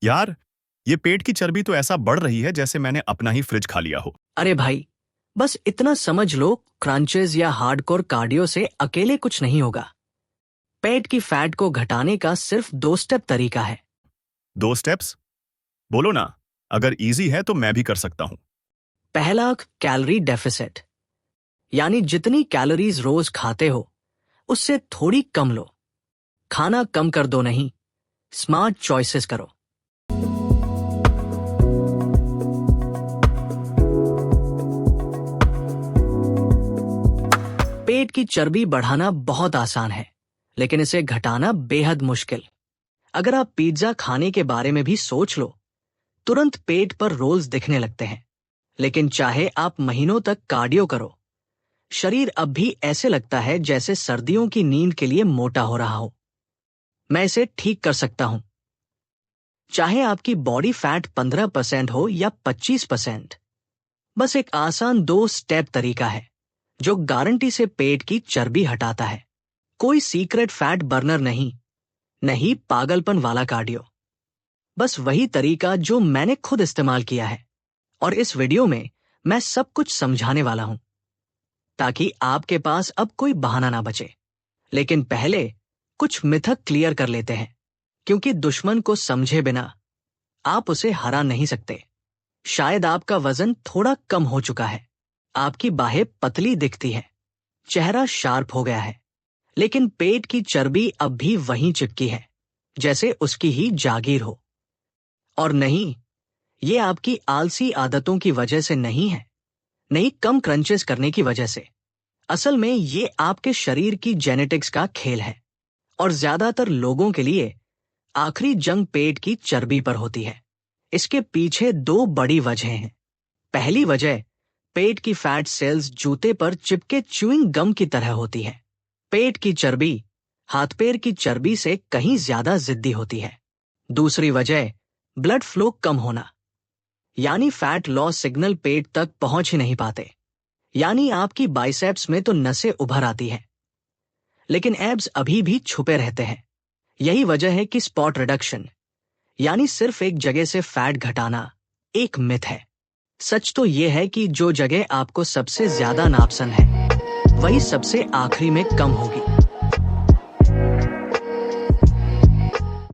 यार, ये पेट की चर्बी तो ऐसा बढ़ रही है जैसे मैंने अपना ही फ्रिज खा लिया हो। अरे भाई, बस इतना समझ लो, क्रंचेस या हार्डकोर कार्डियो से अकेले कुछ नहीं होगा। पेट की फैट को घटाने का सिर्फ 2 स्टेप तरीका है। 2 स्टेप्स? बोलो ना। अगर इजी है तो मैं भी कर सकता हूँ। पहला, कैलोरी डेफिसिट, यानी जितनी कैलोरीज रोज खाते हो उससे थोड़ी कम लो। खाना कम कर दो नहीं, स्मार्ट चॉइसेस करो। पेट की चर्बी बढ़ाना बहुत आसान है, लेकिन इसे घटाना बेहद मुश्किल। अगर आप पिज्जा खाने के बारे में भी सोच लो, तुरंत पेट पर रोल्स दिखने लगते हैं। लेकिन चाहे आप महीनों तक कार्डियो करो, शरीर अब भी ऐसे लगता है जैसे सर्दियों की नींद के लिए मोटा हो रहा हो। मैं इसे ठीक कर सकता हूं। चाहे आपकी बॉडी फैट 15% हो या 25%, बस एक आसान 2 स्टेप तरीका है जो गारंटी से पेट की चर्बी हटाता है। कोई सीक्रेट फैट बर्नर नहीं, नहीं पागलपन वाला कार्डियो। बस वही तरीका जो मैंने खुद इस्तेमाल किया है, और इस वीडियो में मैं सब कुछ समझाने वाला हूं, ताकि आपके पास अब कोई बहाना ना बचे। लेकिन पहले कुछ मिथक क्लियर कर लेते हैं, क्योंकि दुश्मन को समझे बिना आप उसे हरा नहीं सकते। शायद आपका वजन थोड़ा कम हो चुका है, आपकी बाहें पतली दिखती है, चेहरा शार्प हो गया है, लेकिन पेट की चर्बी अब भी वहीं चिपकी है, जैसे उसकी ही जागीर हो। और नहीं, ये आपकी आलसी आदतों की वजह से नहीं है, नहीं कम क्रंचेस करने की वजह से। असल में ये आपके शरीर की जेनेटिक्स का खेल है, और ज्यादातर लोगों के लिए आखिरी जंग पेट की चर्बी पर होती है। इसके पीछे 2 बड़ी वजहें हैं। पहली वजह, पेट की फैट सेल्स जूते पर चिपके च्युइंग गम की तरह होती है। पेट की चर्बी हाथ पैर की चर्बी से कहीं ज्यादा जिद्दी होती है। दूसरी वजह, ब्लड फ्लो कम होना, यानी फैट लॉस सिग्नल पेट तक पहुंच ही नहीं पाते। यानी आपकी बाइसेप्स में तो नसें उभर आती हैं, लेकिन एब्स अभी भी छुपे रहते हैं। यही वजह है कि स्पॉट रिडक्शन, यानी सिर्फ एक जगह से फैट घटाना, एक मिथ है। सच तो यह है कि जो जगह आपको सबसे ज्यादा नापसंद है, वही सबसे आखिरी में कम होगी।